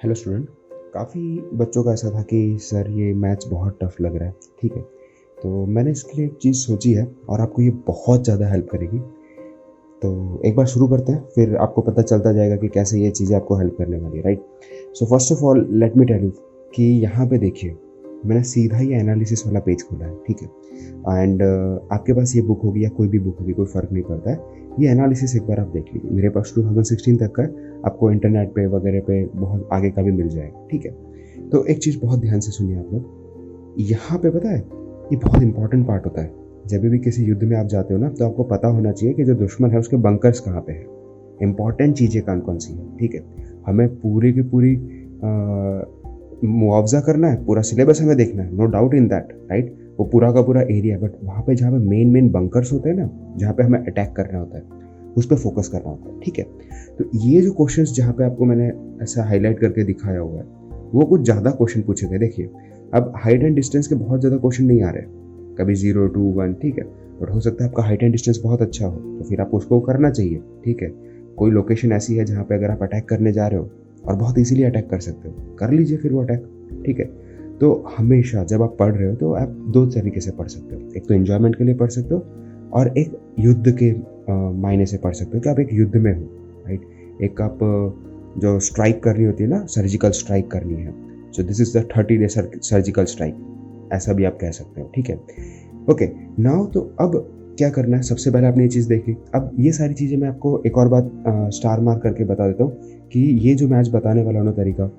Hello student. काफ़ी बच्चों का ऐसा था कि सर ये मैथ्स बहुत टफ लग रहा है। ठीक है, तो मैंने इसके लिए एक चीज़ सोची है और आपको ये बहुत ज़्यादा हेल्प करेगी। तो एक बार शुरू करते हैं, फिर आपको पता चलता जाएगा कि कैसे ये चीज़ें आपको हेल्प करने वाली है, right. So first of all let me tell you कि यहाँ पे देखिए, मैंने सीधा ये एनालिसिस वाला पेज खोला है। ठीक है, एंड आपके पास ये बुक होगी या कोई भी बुक होगी, कोई फ़र्क नहीं पड़ता है। ये एनालिसिस एक बार आप देख लीजिए, मेरे पास 2016 तक का है। आपको इंटरनेट पे वगैरह पे बहुत आगे का भी मिल जाएगा। ठीक है, तो एक चीज़ बहुत ध्यान से सुनिए आप लोग। यहाँ पे पता है, ये बहुत इंपॉर्टेंट पार्ट होता है। जब भी किसी युद्ध में आप जाते हो ना, तो आपको पता होना चाहिए कि जो दुश्मन है उसके बंकर्स कहाँ पे हैं, इंपॉर्टेंट चीज़ें कौन कौन सी हैं। ठीक है, हमें पूरी की पूरी मुआवजा करना है, पूरा सिलेबस हमें देखना है, no doubt in that, right. वो पूरा का पूरा एरिया, बट वहाँ पे जहाँ पे मेन मेन बंकर्स होते हैं ना, जहाँ पे हमें अटैक करना होता है, उस पर फोकस करना होता है। ठीक है, तो ये जो क्वेश्चंस जहाँ पे आपको मैंने ऐसा हाईलाइट करके दिखाया हुआ है, वो कुछ ज़्यादा क्वेश्चन पूछे गए। देखिए, अब हाइट एंड डिस्टेंस के बहुत ज़्यादा क्वेश्चन नहीं आ रहे, कभी 0 2 1। ठीक है, बट हो सकता है आपका हाइट एंड डिस्टेंस बहुत अच्छा हो, तो फिर आपको उसको करना चाहिए। ठीक है, कोई लोकेशन ऐसी है जहाँ पे अगर आप अटैक करने जा रहे हो और बहुत इजीली अटैक कर सकते हो, कर लीजिए फिर वो अटैक। ठीक है, तो हमेशा जब आप पढ़ रहे हो तो आप दो तरीके से पढ़ सकते हो, एक तो एंजॉयमेंट के लिए पढ़ सकते हो और एक युद्ध के मायने से पढ़ सकते हो कि आप एक युद्ध में हो, राइट। एक आप जो स्ट्राइक करनी होती है ना, सर्जिकल स्ट्राइक करनी है, so this is the 30 day surgical strike, ऐसा भी आप कह सकते हो। ठीक है, ओके नाउ, तो अब क्या करना है, सबसे पहले आपने ये चीज़ देखी। अब ये सारी चीज़ें मैं आपको एक और बात स्टार मार्क करके बता देता हूँ कि ये जो मैं आज बताने वाला हूँ ना तरीका,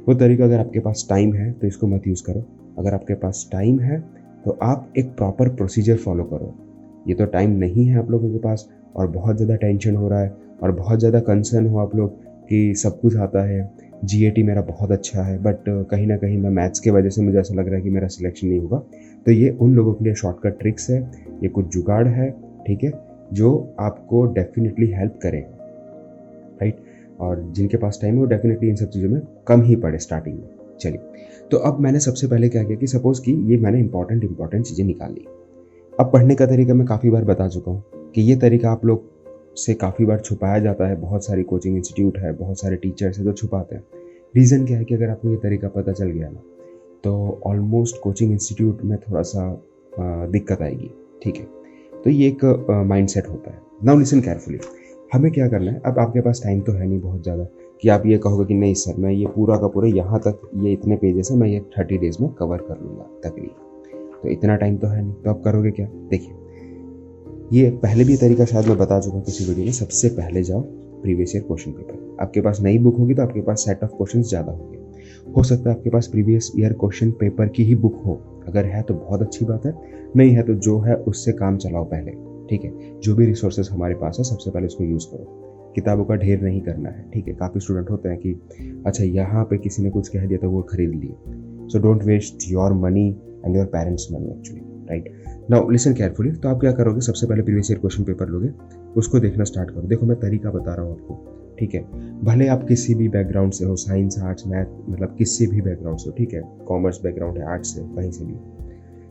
वो तरीका अगर आपके पास टाइम है तो इसको मत यूज़ करो। अगर आपके पास टाइम है तो आप एक प्रॉपर प्रोसीजर फॉलो करो। ये तो टाइम नहीं है आप लोगों के पास और बहुत ज़्यादा टेंशन हो रहा है और बहुत ज़्यादा कंसर्न हो आप लोग कि सब कुछ आता है, जीएटी मेरा बहुत अच्छा है, बट कहीं ना कहीं मैं मैथ्स के वजह से मुझे ऐसा लग रहा है कि मेरा सिलेक्शन नहीं होगा। तो ये उन लोगों के लिए शॉर्टकट ट्रिक्स है, ये कुछ जुगाड़ है। ठीक है, जो आपको डेफिनेटली हेल्प करेगा, राइट। और जिनके पास टाइम है वो डेफिनेटली इन सब चीज़ों में कम ही पड़े स्टार्टिंग में। चलिए, तो अब मैंने सबसे पहले क्या किया कि सपोज़ कि ये मैंने इंपॉर्टेंट चीज़ें निकाल ली। अब पढ़ने का तरीका मैं काफ़ी बार बता चुका हूँ कि ये तरीका आप लोग से काफ़ी बार छुपाया जाता है। बहुत सारी कोचिंग इंस्टीट्यूट है, बहुत सारे टीचर्स हैं जो छुपाते हैं। रीज़न क्या है कि अगर आपको ये तरीका पता चल गया ना, तो ऑलमोस्ट कोचिंग इंस्टीट्यूट में थोड़ा सा दिक्कत आएगी। ठीक है, तो ये एक माइंडसेट होता है। नाउ लिसन केयरफुली, हमें क्या करना है। अब आपके पास टाइम तो है नहीं बहुत ज़्यादा कि आप ये कहोगे कि नहीं सर, मैं ये पूरा का पूरा यहाँ तक, ये इतने पेजेस है, मैं ये 30 डेज़ में कवर कर लूँगा तकरीबन। तो इतना टाइम तो है नहीं, तो आप करोगे क्या। देखिए, ये पहले भी तरीका शायद मैं बता चुका हूँ किसी वीडियो में। सबसे पहले जाओ प्रीवियस ईयर क्वेश्चन पेपर। आपके पास नई बुक होगी तो आपके पास सेट ऑफ क्वेश्चंस ज़्यादा होंगे। हो सकता है आपके पास प्रीवियस ईयर क्वेश्चन पेपर की ही बुक हो, अगर है तो बहुत अच्छी बात है, नहीं है तो जो है उससे काम चलाओ पहले। ठीक है, जो भी रिसोर्सेज हमारे पास है सबसे पहले उसको यूज़ करो। किताबों का ढेर नहीं करना है। ठीक है, काफ़ी स्टूडेंट होते हैं कि अच्छा यहाँ पे किसी ने कुछ कह दिया तो वो खरीद लिए। So don't waste your money and your parents money actually, right. Now listen carefully, तो आप क्या करोगे, सबसे पहले प्रीवियस ईयर क्वेश्चन पेपर लोगे, उसको देखना स्टार्ट करो। देखो मैं तरीका बता रहा हूँ आपको। ठीक है, भले आप किसी भी बैकग्राउंड से हो, साइंस आर्ट्स मैथ, मतलब किसी भी बैकग्राउंड से हो, ठीक है, कॉमर्स बैकग्राउंड है, आर्ट्स से, कहीं से भी,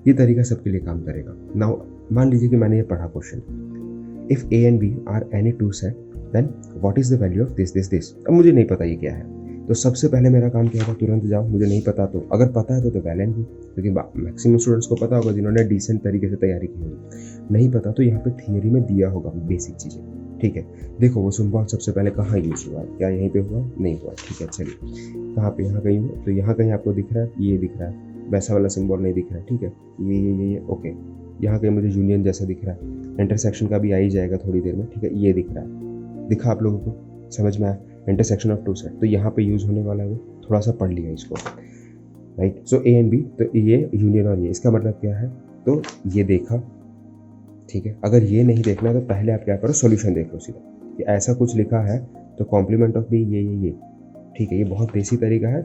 ये तरीका सबके लिए काम करेगा। नाउ मान लीजिए कि मैंने ये पढ़ा question, if A and B are any two set then what is the value of this this this. अब मुझे नहीं पता ये क्या है, तो सबसे पहले मेरा काम क्या होगा, तुरंत जाओ। मुझे नहीं पता तो अगर पता है तो वैल एंड गुड, क्योंकि मैक्सिमम स्टूडेंट्स को पता होगा जिन्होंने डिसेंट तरीके से तैयारी की होगी। नहीं पता तो यहाँ पे थियरी में दिया होगा बेसिक चीज़ें। ठीक है, देखो वो सिंबल सबसे पहले कहाँ यूज हुआ है, क्या यहीं पे हुआ, नहीं हुआ। ठीक है, चलिए कहाँ पे, यहाँ कहीं हुआ, तो यहाँ कहीं आपको दिख रहा है, ये दिख रहा है, वैसा वाला सिंबल नहीं दिख रहा है। ठीक है, ये ओके, यहाँ कहीं मुझे यूनियन जैसा दिख रहा है, इंटरसेक्शन का भी आ ही जाएगा थोड़ी देर में। ठीक है, ये दिख रहा है, दिखा आप लोगों को, समझ में आया, इंटरसेक्शन ऑफ टू सेट, तो यहाँ पे यूज होने वाला है वो, थोड़ा सा पढ़ लिया इसको, right. So A and B, तो ये यूनियन और ये, इसका मतलब क्या है, तो ये देखा। ठीक है, अगर ये नहीं देखना है तो पहले आप क्या करो, सॉल्यूशन देख लो सीधा कि ऐसा कुछ लिखा है तो कॉम्प्लीमेंट ऑफ बी ये। ठीक है, ये बहुत बेसिक तरीका है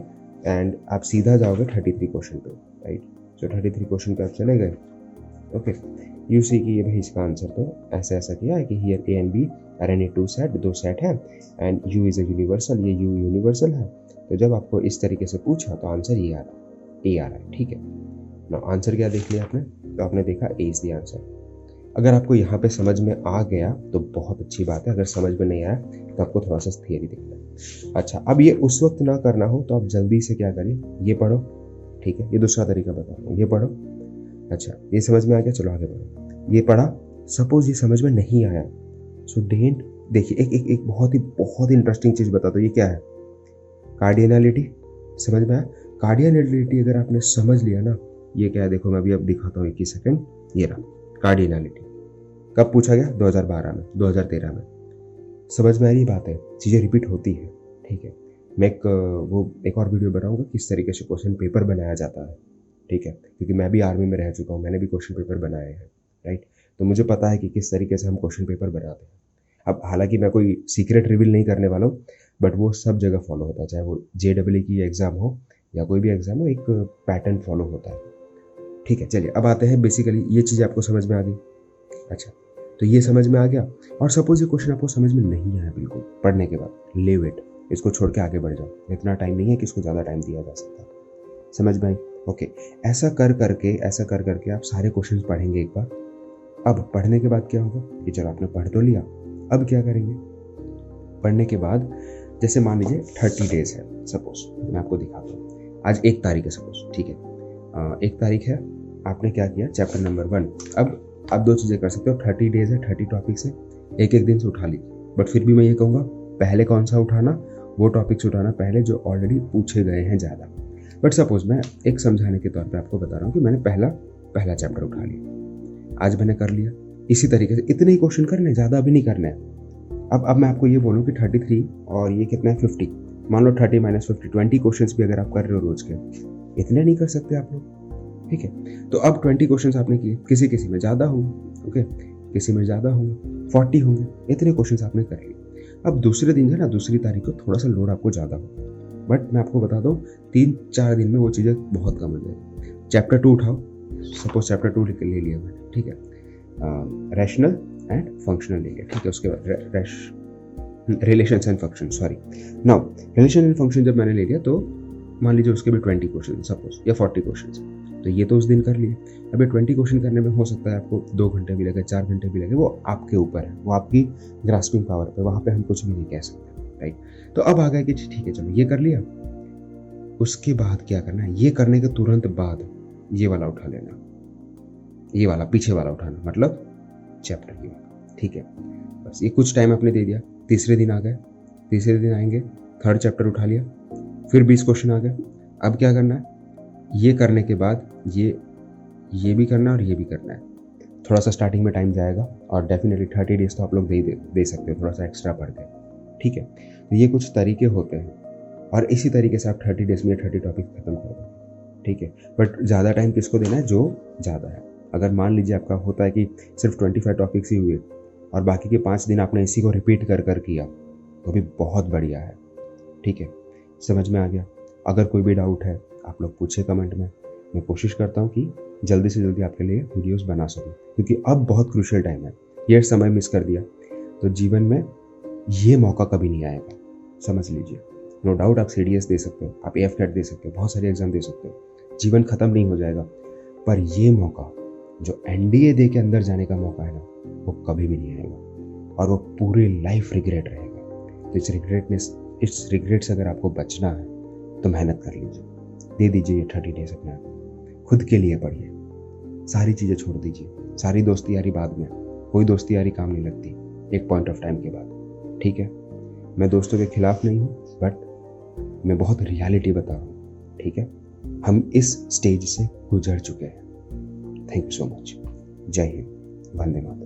एंड आप सीधा जाओगे 33 क्वेश्चन पे, राइट। सो 33 क्वेश्चन पे आप चले गए, ओके। यू सी कि ये भाई इसका आंसर तो ऐसा ऐसा किया है कि here A and B are any two set, दो सेट है, and U is a universal, ये यू यूनिवर्सल है। तो जब आपको इस तरीके से पूछा तो आंसर ये आ रहा है, ए आ रहा है। ठीक है, ना आंसर क्या देख लिया आपने, तो आपने देखा ए इज़ द आंसर। अगर आपको यहाँ पे समझ में आ गया तो बहुत अच्छी बात है, अगर समझ में नहीं आया तो आपको थोड़ा सा थियरी देखना है। अच्छा, अब ये उस वक्त ना करना हो तो आप जल्दी से क्या करें, ये पढ़ो, ठीक है, ये दूसरा तरीका बता रहा हूँ, ये पढ़ो। अच्छा, ये समझ में आ गया, चलो आगे बढ़ो। ये पढ़ा, सपोज ये समझ में नहीं आया, सो डेंट, देखिए एक बहुत ही इंटरेस्टिंग चीज़ बता दो, ये क्या है, कार्डियलिटी, समझ में आया। कार्डियलिटी अगर आपने समझ लिया ना, ये क्या है देखो, मैं अभी अब दिखाता हूँ 21 सेकंड, ये रहा कार्डियलिटी। कब पूछा गया, 2012 में, 2013 में। समझ में आ रही बात है, चीज़ें रिपीट होती है, ठीक है। मैं एक और वीडियो बनाऊंगा किस तरीके से क्वेश्चन पेपर बनाया जाता है, ठीक है, क्योंकि मैं भी आर्मी में रह चुका हूँ, मैंने भी क्वेश्चन पेपर बनाए हैं, राइट। तो मुझे पता है कि किस तरीके से हम क्वेश्चन पेपर बनाते हैं। अब हालांकि मैं कोई सीक्रेट रिवील नहीं करने वाला हूँ, बट वो सब जगह फॉलो होता है, चाहे वो JEE की एग्ज़ाम हो या कोई भी एग्ज़ाम हो, एक पैटर्न फॉलो होता है, ठीक है। चलिए अब आते हैं, बेसिकली ये चीज़ आपको समझ में आ गई। अच्छा, तो ये समझ में आ गया, और सपोज ये क्वेश्चन आपको समझ में नहीं आया बिल्कुल पढ़ने के बाद, लीव इट, इसको छोड़ के आगे बढ़ जाओ, इतना टाइम नहीं है कि इसको ज़्यादा टाइम दिया जा सकता। समझ में आई, ओके। ऐसा कर करके आप सारे क्वेश्चंस पढ़ेंगे एक बार। अब पढ़ने के बाद क्या होगा कि चलो आपने पढ़ तो लिया, अब क्या करेंगे, पढ़ने के बाद जैसे मान लीजिए 30 डेज है, सपोज मैं आपको दिखाता हूँ, आज 1 तारीख है सपोज, ठीक है, 1 तारीख है, आपने क्या किया, चैप्टर नंबर 1। अब आप 2 चीज़ें कर सकते हो, 30 डेज है, 30 टॉपिक्स है, एक दिन से उठा लीजिए, बट फिर भी मैं ये कहूँगा पहले कौन सा उठाना, वो टॉपिक्स उठाना पहले जो ऑलरेडी पूछे गए हैं ज़्यादा। बट सपोज मैं एक समझाने के तौर पे आपको बता रहा हूँ कि मैंने पहला चैप्टर उठा लिया, आज मैंने कर लिया। इसी तरीके से इतने ही क्वेश्चन करने, ज़्यादा अभी नहीं करने हैं। अब मैं आपको ये बोलूँ कि 33 और ये कितना है 50, मान लो 30 - 50, 20 क्वेश्चन भी अगर आप कर रहे हो रोज के, इतने नहीं कर सकते आप लोग, ठीक है। तो अब 20 क्वेश्चन आपने किए, किसी में ज़्यादा होंगे, ओके, किसी में ज़्यादा होंगे, 40 होंगे, इतने क्वेश्चन आपने कर लिए। अब दूसरे दिन है ना, दूसरी तारीख को थोड़ा सा लोड आपको ज़्यादा हो, बट मैं आपको बता दूँ 3-4 दिन में वो चीज़ें बहुत कम हो जाएगी। चैप्टर 2 उठाओ, सपोज चैप्टर 2 ले लिया मैंने, ठीक है, रैशनल एंड फंक्शनल ले लिया, ठीक है। उसके बाद relations and function, sorry, now relation and function जब मैंने ले लिया तो मान लीजिए उसके भी 20 क्वेश्चन सपोज, या 40 क्वेश्चन, तो ये तो उस दिन कर लिए। अब ये 20 क्वेश्चन करने में हो सकता है आपको 2 घंटे भी लगे, 4 घंटे भी लगे, वो आपके ऊपर है, वो आपकी ग्रास्पिंग पावर पे, वहाँ पे हम कुछ भी नहीं कह सकते, राइट। तो अब आ गया कि ठीक है चलो ये कर लिया, उसके बाद क्या करना है, ये करने के तुरंत बाद ये वाला उठा लेना, ये वाला पीछे वाला उठाना, मतलब चैप्टर की, ठीक है। बस ये कुछ टाइम आपने दे दिया, तीसरे दिन आ गए, तीसरे दिन आएंगे, 3rd चैप्टर उठा लिया, फिर 20 क्वेश्चन आ गए। अब क्या करना है, ये करने के बाद ये भी करना है और ये भी करना है। थोड़ा सा स्टार्टिंग में टाइम जाएगा और डेफिनेटली 30 डेज तो आप लोग दे सकते हो, थोड़ा सा एक्स्ट्रा पढ़ के, ठीक है। तो ये कुछ तरीके होते हैं और इसी तरीके से आप 30 डेज में 30 टॉपिक खत्म कर दो, ठीक है। बट ज़्यादा टाइम किसको देना है, जो ज़्यादा है। अगर मान लीजिए आपका होता है कि सिर्फ 25 टॉपिक्स ही हुए और बाकी के 5 दिन आपने इसी को रिपीट कर किया, तो भी बहुत बढ़िया है, ठीक है। समझ में आ गया। अगर कोई भी डाउट है आप लोग पूछे कमेंट में, मैं कोशिश करता हूँ कि जल्दी से जल्दी आपके लिए वीडियोस बना सकूँ, क्योंकि अब बहुत क्रूशियल टाइम है। ये समय मिस कर दिया तो जीवन में ये मौका कभी नहीं आएगा, समझ लीजिए। नो डाउट आप CDS दे सकते हो, आप AFCAT दे सकते हो, बहुत सारे एग्जाम दे सकते हो, जीवन खत्म नहीं हो जाएगा, पर ये मौका जो NDA दे के अंदर जाने का मौका है ना, वो कभी भी नहीं आएगा और वो पूरी लाइफ रिग्रेट रहेगा। तो इस रिग्रेट से अगर आपको बचना है तो मेहनत कर लीजिए, दे दीजिए ये 30 डेज अपने आप, खुद के लिए पढ़िए, सारी चीज़ें छोड़ दीजिए, सारी दोस्ती यारी बाद में, कोई दोस्ती यारी काम नहीं लगती एक पॉइंट ऑफ टाइम के बाद, ठीक है। मैं दोस्तों के खिलाफ नहीं हूँ, बट मैं बहुत रियलिटी बता रहा हूँ, ठीक है। हम इस स्टेज से गुजर चुके हैं। Thank you so much. जय हिंद, वंदे मातरम।